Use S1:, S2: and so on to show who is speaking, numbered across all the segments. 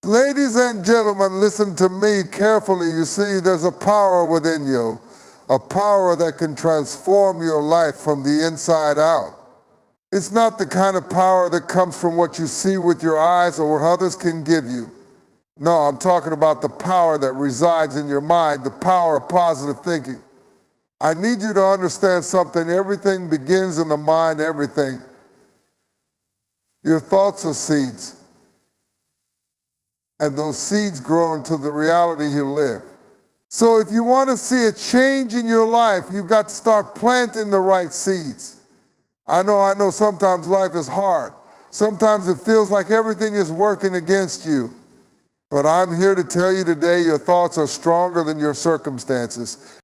S1: Ladies and gentlemen, listen to me carefully. You see, there's a power within you, a power that can transform your life from the inside out. It's not the kind of power that comes from what you see with your eyes or what others can give you. No, I'm talking about the power that resides in your mind, the power of positive thinking. I need you to understand something. Everything begins in the mind, everything. Your thoughts are seeds. And those seeds grow into the reality you live. So if you want to see a change in your life, you've got to start planting the right seeds. I know sometimes life is hard. Sometimes it feels like everything is working against you. But I'm here to tell you today your thoughts are stronger than your circumstances.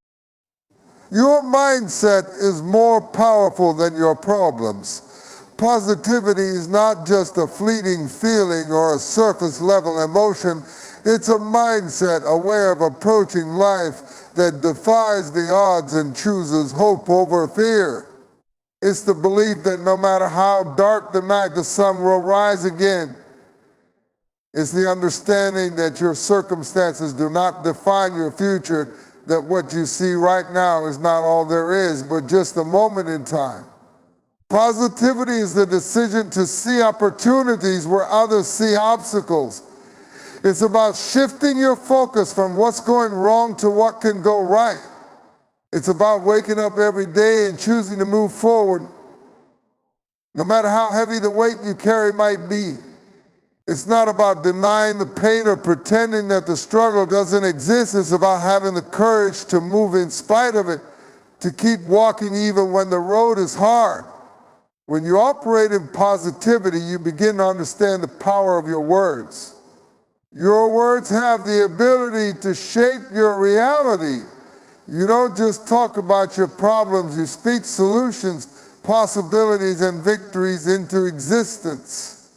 S1: Your mindset is more powerful than your problems. Positivity is not just a fleeting feeling or a surface level emotion. It's a mindset, a way of approaching life that defies the odds and chooses hope over fear. It's the belief that no matter how dark the night, the sun will rise again. It's the understanding that your circumstances do not define your future, that what you see right now is not all there is, but just a moment in time. Positivity is the decision to see opportunities where others see obstacles. It's about shifting your focus from what's going wrong to what can go right. It's about waking up every day and choosing to move forward, no matter how heavy the weight you carry might be. It's not about denying the pain or pretending that the struggle doesn't exist. It's about having the courage to move in spite of it, to keep walking even when the road is hard. When you operate in positivity, you begin to understand the power of your words. Your words have the ability to shape your reality. You don't just talk about your problems, you speak solutions, possibilities, and victories into existence.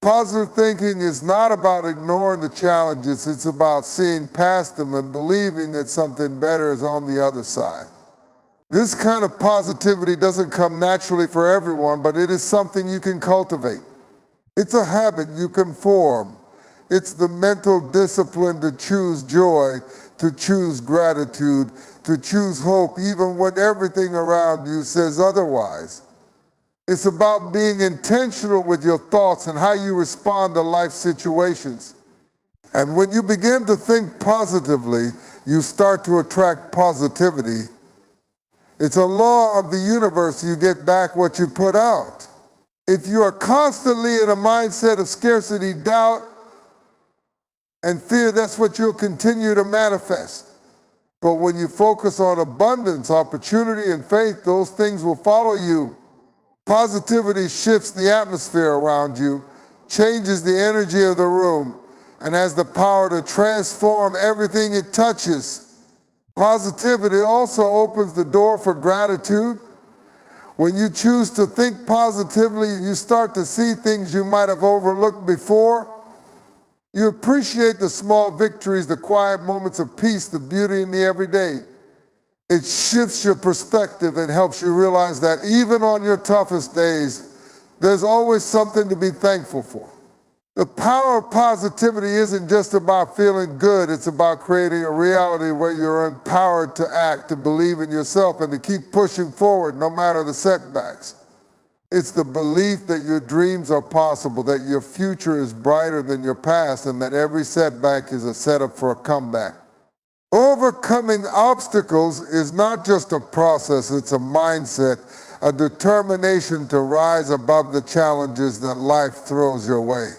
S1: Positive thinking is not about ignoring the challenges, it's about seeing past them and believing that something better is on the other side. This kind of positivity doesn't come naturally for everyone, but it is something you can cultivate. It's a habit you can form. It's the mental discipline to choose joy, to choose gratitude, to choose hope, even when everything around you says otherwise. It's about being intentional with your thoughts and how you respond to life situations. And when you begin to think positively, you start to attract positivity. It's a law of the universe. You get back what you put out. If you are constantly in a mindset of scarcity, doubt, and fear, that's what you'll continue to manifest. But when you focus on abundance, opportunity, and faith, those things will follow you. Positivity shifts the atmosphere around you, changes the energy of the room, and has the power to transform everything it touches. Positivity also opens the door for gratitude. When you choose to think positively, you start to see things you might have overlooked before. You appreciate the small victories, the quiet moments of peace, the beauty in the everyday. It shifts your perspective and helps you realize that even on your toughest days, there's always something to be thankful for. The power of positivity isn't just about feeling good, it's about creating a reality where you're empowered to act, to believe in yourself, and to keep pushing forward no matter the setbacks. It's the belief that your dreams are possible, that your future is brighter than your past, and that every setback is a setup for a comeback. Overcoming obstacles is not just a process, it's a mindset, a determination to rise above the challenges that life throws your way.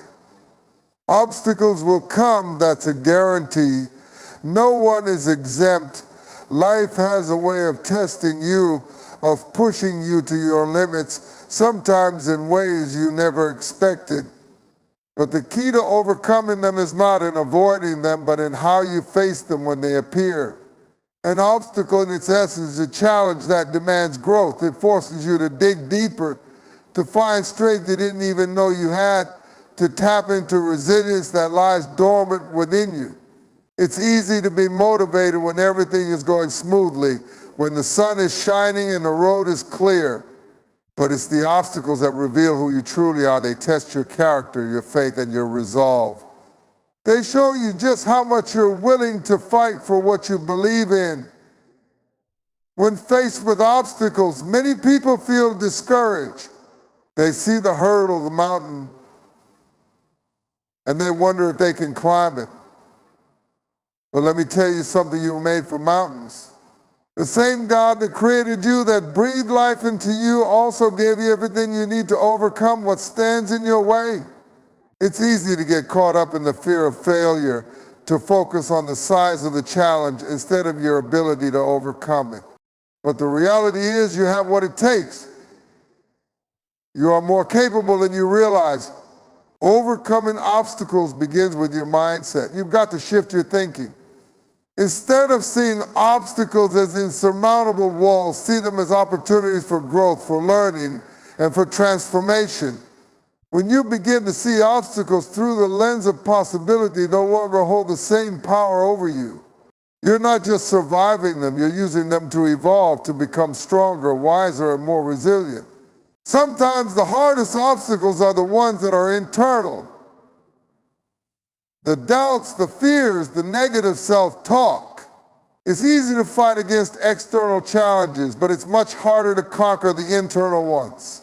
S1: Obstacles will come, that's a guarantee. No one is exempt. Life has a way of testing you, of pushing you to your limits, sometimes in ways you never expected. But the key to overcoming them is not in avoiding them, but in how you face them when they appear. An obstacle in its essence is a challenge that demands growth. It forces you to dig deeper, to find strength you didn't even know you had, to tap into resilience that lies dormant within you. It's easy to be motivated when everything is going smoothly, when the sun is shining and the road is clear. But it's the obstacles that reveal who you truly are. They test your character, your faith, and your resolve. They show you just how much you're willing to fight for what you believe in. When faced with obstacles, many people feel discouraged. They see the hurdle, the mountain, and they wonder if they can climb it. But let me tell you something, you were made for mountains. The same God that created you, that breathed life into you, also gave you everything you need to overcome what stands in your way. It's easy to get caught up in the fear of failure, to focus on the size of the challenge instead of your ability to overcome it. But the reality is you have what it takes. You are more capable than you realize. Overcoming obstacles begins with your mindset. You've got to shift your thinking. Instead of seeing obstacles as insurmountable walls, see them as opportunities for growth, for learning, and for transformation. When you begin to see obstacles through the lens of possibility, no longer hold the same power over you. You're not just surviving them, you're using them to evolve, to become stronger, wiser, and more resilient. Sometimes the hardest obstacles are the ones that are internal. The doubts, the fears, the negative self-talk. It's easy to fight against external challenges, but it's much harder to conquer the internal ones.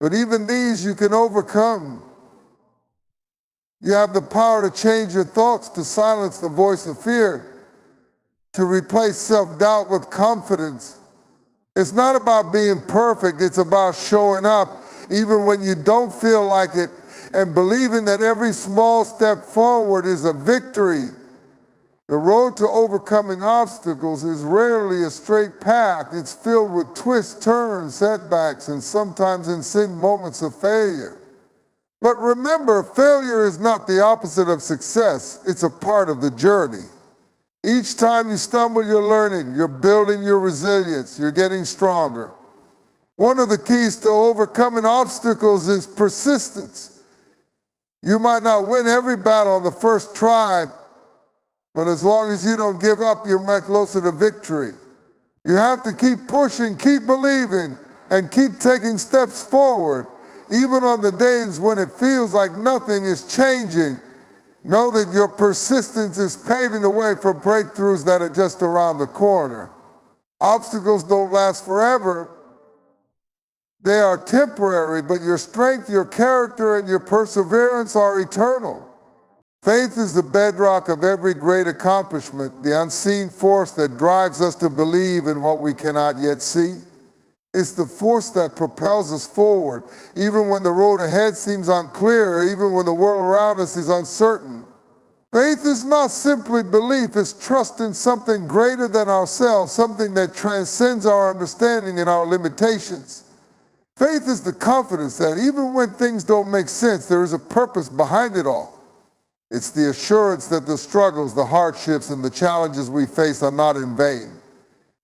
S1: But even these you can overcome. You have the power to change your thoughts, to silence the voice of fear, to replace self-doubt with confidence. It's not about being perfect, it's about showing up even when you don't feel like it, and believing that every small step forward is a victory. The road to overcoming obstacles is rarely a straight path. It's filled with twists, turns, setbacks, and sometimes insane moments of failure. But remember, failure is not the opposite of success. It's a part of the journey. Each time you stumble, you're learning, you're building your resilience, you're getting stronger. One of the keys to overcoming obstacles is persistence. You might not win every battle on the first try, but as long as you don't give up, you're much closer to victory. You have to keep pushing, keep believing, and keep taking steps forward. Even on the days when it feels like nothing is changing, know that your persistence is paving the way for breakthroughs that are just around the corner. Obstacles don't last forever. They are temporary, but your strength, your character, and your perseverance are eternal. Faith is the bedrock of every great accomplishment, the unseen force that drives us to believe in what we cannot yet see. It's the force that propels us forward, even when the road ahead seems unclear, or even when the world around us is uncertain. Faith is not simply belief, it's trust in something greater than ourselves, something that transcends our understanding and our limitations. Faith is the confidence that even when things don't make sense, there is a purpose behind it all. It's the assurance that the struggles, the hardships, and the challenges we face are not in vain.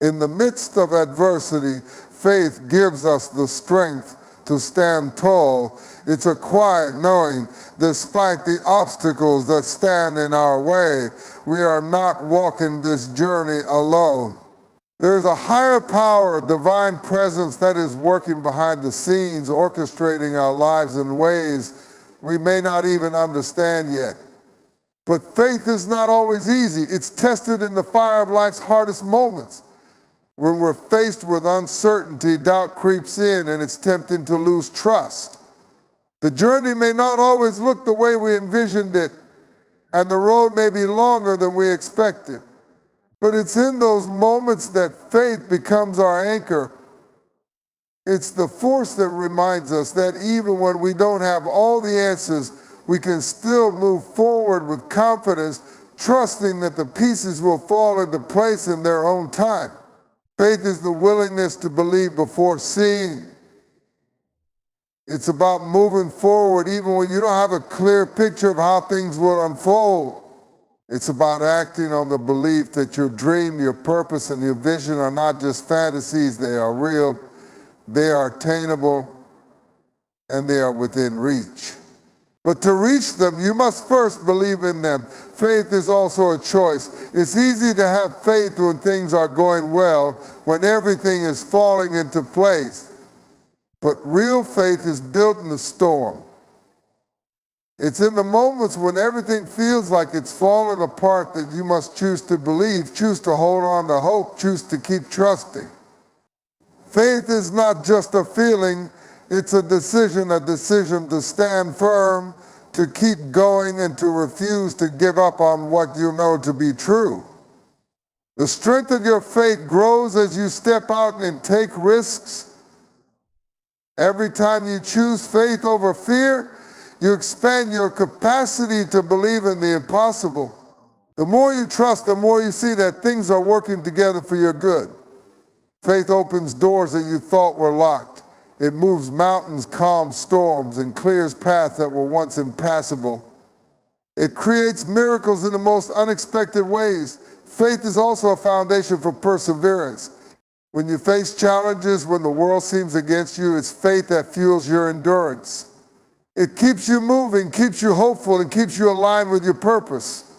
S1: In the midst of adversity, faith gives us the strength to stand tall. It's a quiet knowing, despite the obstacles that stand in our way, we are not walking this journey alone. There's a higher power, a divine presence that is working behind the scenes, orchestrating our lives in ways we may not even understand yet. But faith is not always easy. It's tested in the fire of life's hardest moments. When we're faced with uncertainty, doubt creeps in and it's tempting to lose trust. The journey may not always look the way we envisioned it, and the road may be longer than we expected. But it's in those moments that faith becomes our anchor. It's the force that reminds us that even when we don't have all the answers, we can still move forward with confidence, trusting that the pieces will fall into place in their own time. Faith is the willingness to believe before seeing. It's about moving forward even when you don't have a clear picture of how things will unfold. It's about acting on the belief that your dream, your purpose, and your vision are not just fantasies, they are real, they are attainable, and they are within reach. But to reach them, you must first believe in them. Faith is also a choice. It's easy to have faith when things are going well, when everything is falling into place. But real faith is built in the storm. It's in the moments when everything feels like it's falling apart that you must choose to believe, choose to hold on to hope, choose to keep trusting. Faith is not just a feeling, it's a decision to stand firm, to keep going, and to refuse to give up on what you know to be true. The strength of your faith grows as you step out and take risks. Every time you choose faith over fear, you expand your capacity to believe in the impossible. The more you trust, the more you see that things are working together for your good. Faith opens doors that you thought were locked. It moves mountains, calms storms, and clears paths that were once impassable. It creates miracles in the most unexpected ways. Faith is also a foundation for perseverance. When you face challenges, when the world seems against you, it's faith that fuels your endurance. It keeps you moving, keeps you hopeful, and keeps you aligned with your purpose.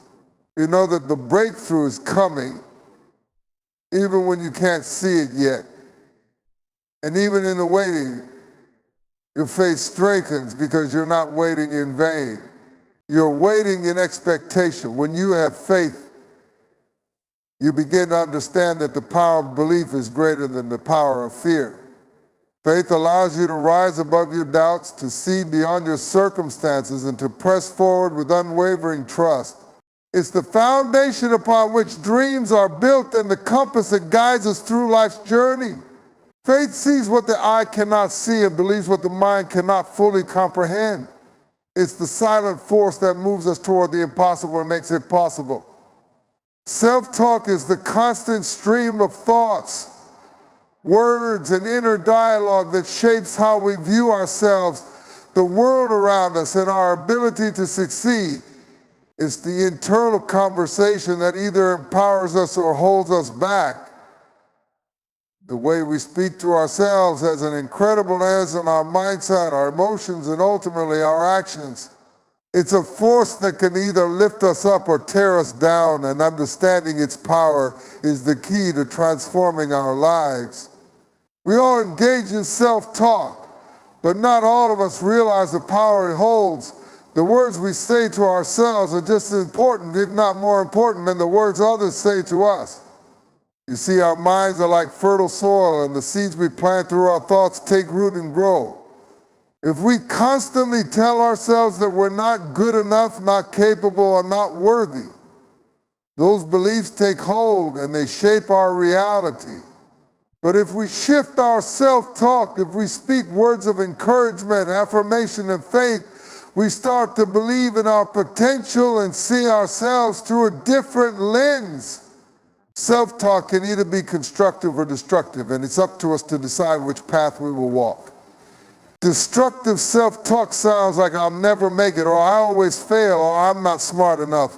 S1: You know that the breakthrough is coming, even when you can't see it yet. And even in the waiting, your faith strengthens because you're not waiting in vain. You're waiting in expectation. When you have faith, you begin to understand that the power of belief is greater than the power of fear. Faith allows you to rise above your doubts, to see beyond your circumstances, and to press forward with unwavering trust. It's the foundation upon which dreams are built and the compass that guides us through life's journey. Faith sees what the eye cannot see and believes what the mind cannot fully comprehend. It's the silent force that moves us toward the impossible and makes it possible. Self-talk is the constant stream of thoughts, words, and inner dialogue that shapes how we view ourselves, the world around us, and our ability to succeed. It's the internal conversation that either empowers us or holds us back. The way we speak to ourselves has an incredible influence on our mindset, our emotions, and ultimately our actions. It's a force that can either lift us up or tear us down, and understanding its power is the key to transforming our lives. We all engage in self-talk, but not all of us realize the power it holds. The words we say to ourselves are just as important, if not more important, than the words others say to us. You see, our minds are like fertile soil, and the seeds we plant through our thoughts take root and grow. If we constantly tell ourselves that we're not good enough, not capable, or not worthy, those beliefs take hold and they shape our reality. But if we shift our self-talk, if we speak words of encouragement, affirmation, and faith, we start to believe in our potential and see ourselves through a different lens. Self-talk can either be constructive or destructive, and it's up to us to decide which path we will walk. Destructive self-talk sounds like I'll never make it, or I always fail, or I'm not smart enough.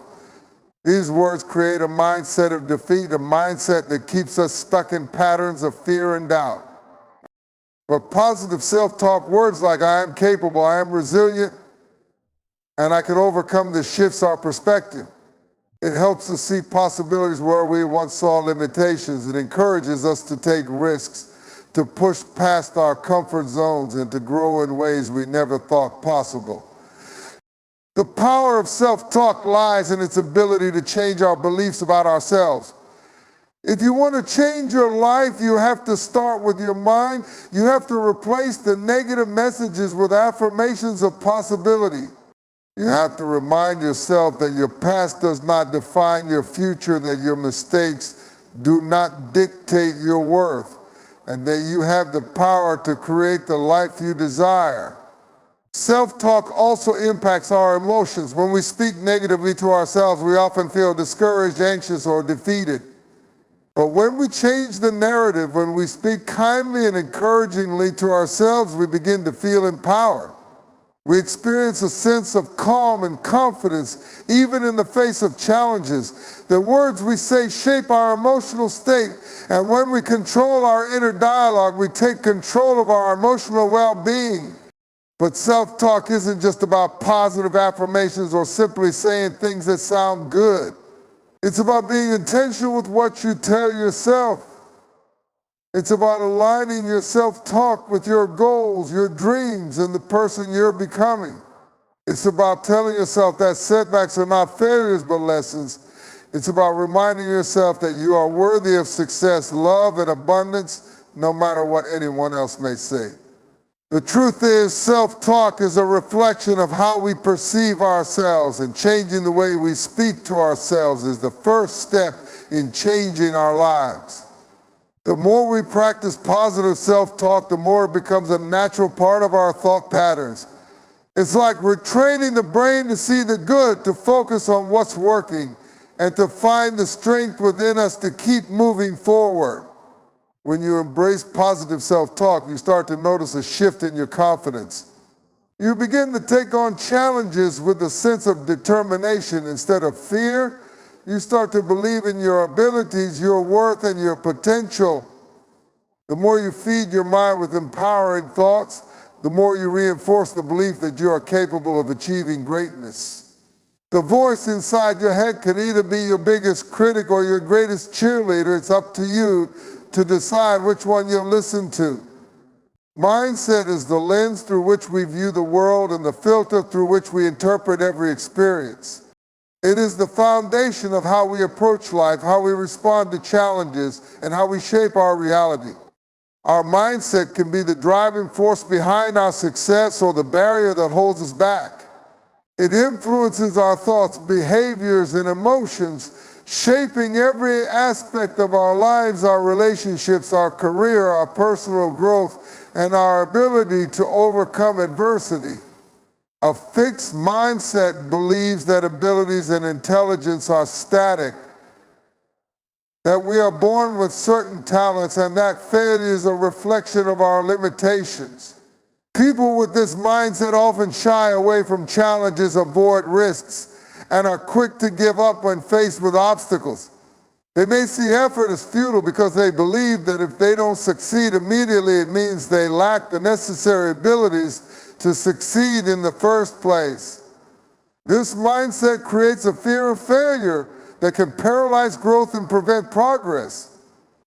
S1: These words create a mindset of defeat, a mindset that keeps us stuck in patterns of fear and doubt. But positive self-talk words like I am capable, I am resilient, and I can overcome this shifts our perspective. It helps us see possibilities where we once saw limitations. It encourages us to take risks, to push past our comfort zones, and to grow in ways we never thought possible. The power of self-talk lies in its ability to change our beliefs about ourselves. If you want to change your life, you have to start with your mind. You have to replace the negative messages with affirmations of possibility. You have to remind yourself that your past does not define your future, that your mistakes do not dictate your worth, and that you have the power to create the life you desire. Self-talk also impacts our emotions. When we speak negatively to ourselves, we often feel discouraged, anxious, or defeated. But when we change the narrative, when we speak kindly and encouragingly to ourselves, we begin to feel empowered. We experience a sense of calm and confidence, even in the face of challenges. The words we say shape our emotional state, and when we control our inner dialogue, we take control of our emotional well-being. But self-talk isn't just about positive affirmations or simply saying things that sound good. It's about being intentional with what you tell yourself. It's about aligning your self-talk with your goals, your dreams, and the person you're becoming. It's about telling yourself that setbacks are not failures but lessons. It's about reminding yourself that you are worthy of success, love, and abundance, no matter what anyone else may say. The truth is, self-talk is a reflection of how we perceive ourselves, and changing the way we speak to ourselves is the first step in changing our lives. The more we practice positive self-talk, the more it becomes a natural part of our thought patterns. It's like retraining the brain to see the good, to focus on what's working, and to find the strength within us to keep moving forward. When you embrace positive self-talk, you start to notice a shift in your confidence. You begin to take on challenges with a sense of determination instead of fear. You start to believe in your abilities, your worth, and your potential. The more you feed your mind with empowering thoughts, the more you reinforce the belief that you are capable of achieving greatness. The voice inside your head can either be your biggest critic or your greatest cheerleader. It's up to you to decide which one you'll listen to. Mindset is the lens through which we view the world and the filter through which we interpret every experience. It is the foundation of how we approach life, how we respond to challenges, and how we shape our reality. Our mindset can be the driving force behind our success or the barrier that holds us back. It influences our thoughts, behaviors, and emotions, shaping every aspect of our lives, our relationships, our career, our personal growth, and our ability to overcome adversity. A fixed mindset believes that abilities and intelligence are static, that we are born with certain talents, and that failure is a reflection of our limitations. People with this mindset often shy away from challenges, avoid risks, and are quick to give up when faced with obstacles. They may see effort as futile because they believe that if they don't succeed immediately, it means they lack the necessary abilities to succeed in the first place. This mindset creates a fear of failure that can paralyze growth and prevent progress.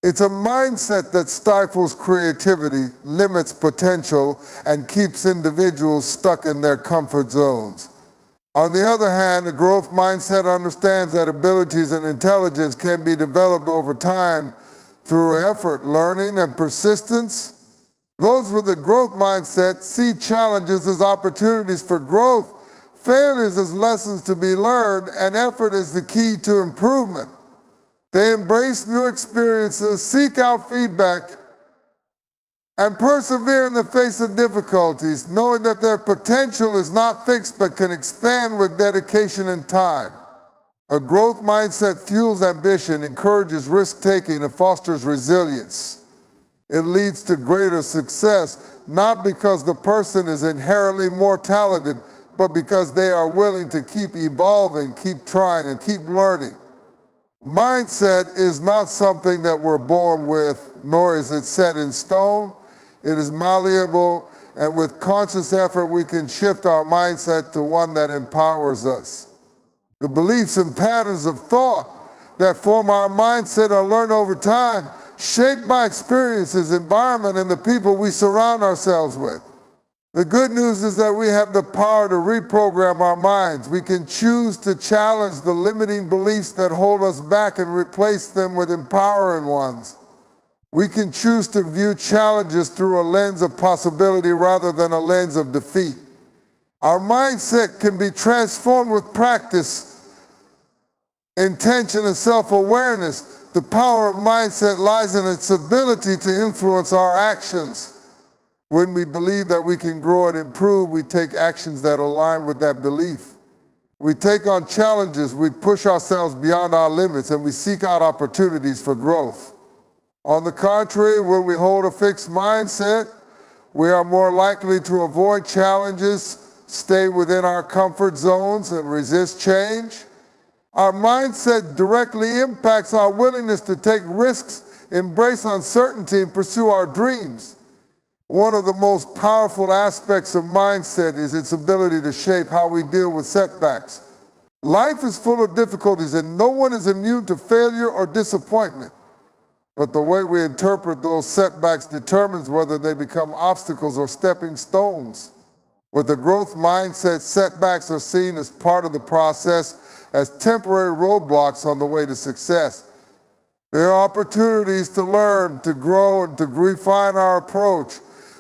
S1: It's a mindset that stifles creativity, limits potential, and keeps individuals stuck in their comfort zones. On the other hand, a growth mindset understands that abilities and intelligence can be developed over time through effort, learning, and persistence. Those with a growth mindset see challenges as opportunities for growth, failures as lessons to be learned, and effort as the key to improvement. They embrace new experiences, seek out feedback, and persevere in the face of difficulties, knowing that their potential is not fixed but can expand with dedication and time. A growth mindset fuels ambition, encourages risk-taking, and fosters resilience. It leads to greater success, not because the person is inherently more talented, but because they are willing to keep evolving, keep trying, and keep learning. Mindset is not something that we're born with, nor is it set in stone. It is malleable, and with conscious effort, we can shift our mindset to one that empowers us. The beliefs and patterns of thought that form our mindset are learned over time, shaped by experiences, environment, and the people we surround ourselves with. The good news is that we have the power to reprogram our minds. We can choose to challenge the limiting beliefs that hold us back and replace them with empowering ones. We can choose to view challenges through a lens of possibility rather than a lens of defeat. Our mindset can be transformed with practice, intention, and self-awareness. The power of mindset lies in its ability to influence our actions. When we believe that we can grow and improve, we take actions that align with that belief. We take on challenges, we push ourselves beyond our limits, and we seek out opportunities for growth. On the contrary, when we hold a fixed mindset, we are more likely to avoid challenges, stay within our comfort zones, and resist change. Our mindset directly impacts our willingness to take risks, embrace uncertainty, and pursue our dreams. One of the most powerful aspects of mindset is its ability to shape how we deal with setbacks. Life is full of difficulties, and no one is immune to failure or disappointment. But the way we interpret those setbacks determines whether they become obstacles or stepping stones. With a growth mindset, setbacks are seen as part of the process, as temporary roadblocks on the way to success. There are opportunities to learn, to grow, and to refine our approach.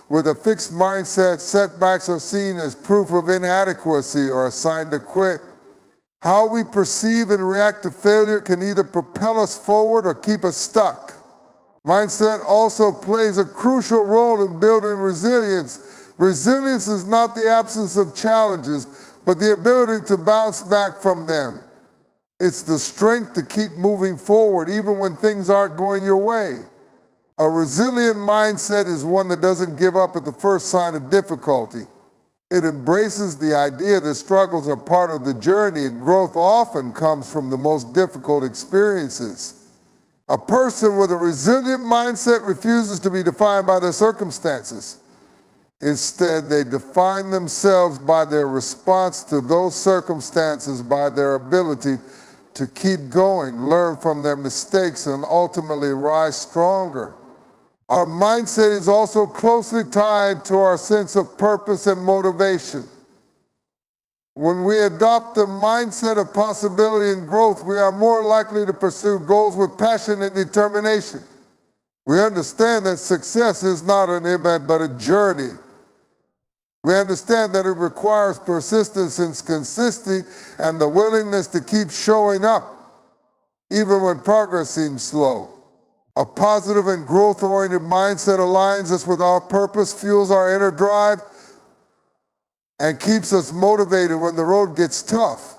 S1: With a fixed mindset, setbacks are seen as proof of inadequacy or a sign to quit. How we perceive and react to failure can either propel us forward or keep us stuck. Mindset also plays a crucial role in building resilience. Resilience is not the absence of challenges, but the ability to bounce back from them. It's the strength to keep moving forward even when things aren't going your way. A resilient mindset is one that doesn't give up at the first sign of difficulty. It embraces the idea that struggles are part of the journey and growth often comes from the most difficult experiences. A person with a resilient mindset refuses to be defined by their circumstances. Instead, they define themselves by their response to those circumstances, by their ability to keep going, learn from their mistakes, and ultimately rise stronger. Our mindset is also closely tied to our sense of purpose and motivation. When we adopt a mindset of possibility and growth, we are more likely to pursue goals with passion and determination. We understand that success is not an event but a journey. We understand that it requires persistence and consistency and the willingness to keep showing up, even when progress seems slow. A positive and growth-oriented mindset aligns us with our purpose, fuels our inner drive, and keeps us motivated when the road gets tough.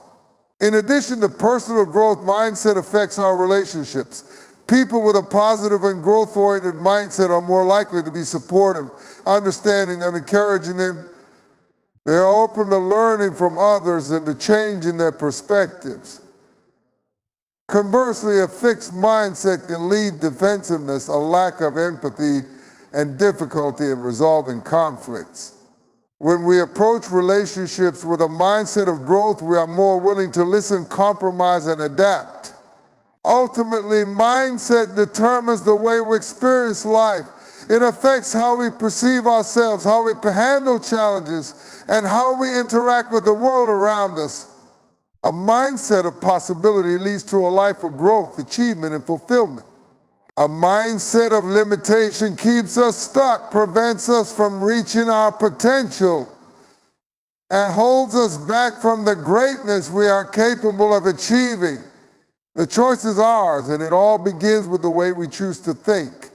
S1: In addition, the personal growth mindset affects our relationships. People with a positive and growth-oriented mindset are more likely to be supportive, understanding, and encouraging them. They are open to learning from others and to changing their perspectives. Conversely, a fixed mindset can lead to defensiveness, a lack of empathy, and difficulty in resolving conflicts. When we approach relationships with a mindset of growth, we are more willing to listen, compromise, and adapt. Ultimately, mindset determines the way we experience life. It affects how we perceive ourselves, how we handle challenges, and how we interact with the world around us. A mindset of possibility leads to a life of growth, achievement, and fulfillment. A mindset of limitation keeps us stuck, prevents us from reaching our potential, and holds us back from the greatness we are capable of achieving. The choice is ours, and it all begins with the way we choose to think.